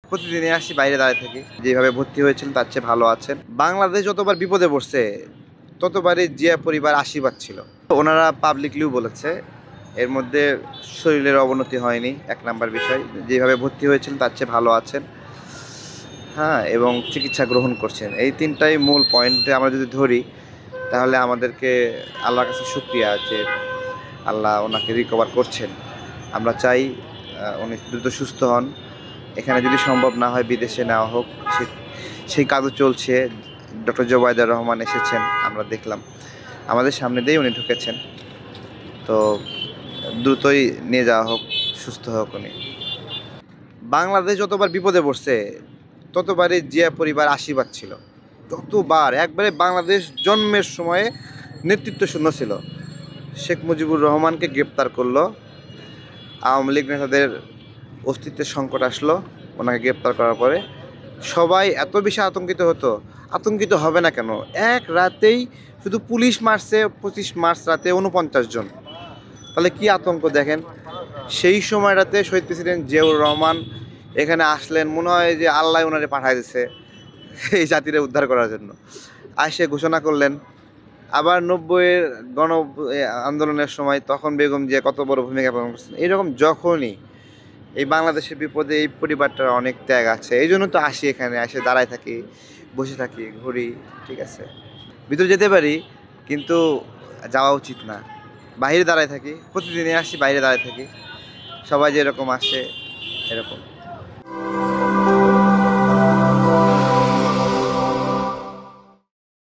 প্রতিদিনই আসি, বাইরে দাঁড়িয়ে থাকি। যেভাবে ভর্তি হয়েছিলেন তার চেয়ে ভালো আছেন। বাংলাদেশ যতবার বিপদে পড়ছে ততবারই জিয়া পরিবার আশীর্বাদ ছিল। ওনারা পাবলিকলিও বলেছে, এর মধ্যে শরীরের অবনতি হয়নি, এক নাম্বার বিষয়। যেভাবে ভর্তি হয়েছিলেন তার চেয়ে ভালো আছেন, হ্যাঁ, এবং চিকিৎসা গ্রহণ করছেন। এই তিনটাই মূল পয়েন্টে আমরা যদি ধরি তাহলে আমাদেরকে আল্লাহর কাছে শুকরিয়া যে আল্লাহ ওনাকে রিকভার করছেন। আমরা চাই উনি দ্রুত সুস্থ হন। এখানে যদি সম্ভব না হয় বিদেশে নেওয়া হোক, সেই কাজও চলছে। ডক্টর জোবায়দা রহমান এসেছেন, আমরা দেখলাম, আমাদের সামনে দিয়েই উনি ঢুকেছেন। তো দ্রুতই নিয়ে যাওয়া হোক, সুস্থ হোক উনি। বাংলাদেশ যতবার বিপদে পড়ছে ততবারই জিয়া পরিবার আশীর্বাদ ছিল। যতবার একবারে বাংলাদেশ জন্মের সময়ে নেতৃত্ব শূন্য ছিল। শেখ মুজিবুর রহমানকে গ্রেপ্তার করলো, আওয়ামী লীগ নেতাদের অস্তিত্বের সংকট আসলো ওনাকে গ্রেপ্তার করার পরে। সবাই এত বেশি আতঙ্কিত হতো, আতঙ্কিত হবে না কেন? এক রাতেই শুধু পুলিশ মারছে 25 মার্চ রাতে 49 জন। তাহলে কি আতঙ্ক দেখেন। সেই সময়টাতে শহীদ প্রেসিডেন্ট জিয়াউর রহমান এখানে আসলেন, মনে হয় যে আল্লাহ ওনারে পাঠায় দিছে এই জাতিরে উদ্ধার করার জন্য। আসে ঘোষণা করলেন। আবার 90-এর আন্দোলনের সময় তখন বেগম জিয়া কত বড় ভূমিকা পালন করছেন। এরকম যখনই এই বাংলাদেশের বিপদে এই পরিবারটার অনেক ত্যাগ আছে, এই জন্য তো আসি, এখানে এসে দাঁড়ায় থাকি, বসে থাকি, ঘুরি, ঠিক আছে। ভিতরে যেতে পারি কিন্তু যাওয়া উচিত না। বাইরে দাঁড়ায় থাকি, প্রতিদিনই আসি, বাইরে দাঁড়ায় থাকি, সবাই যেরকম আসে এরকম।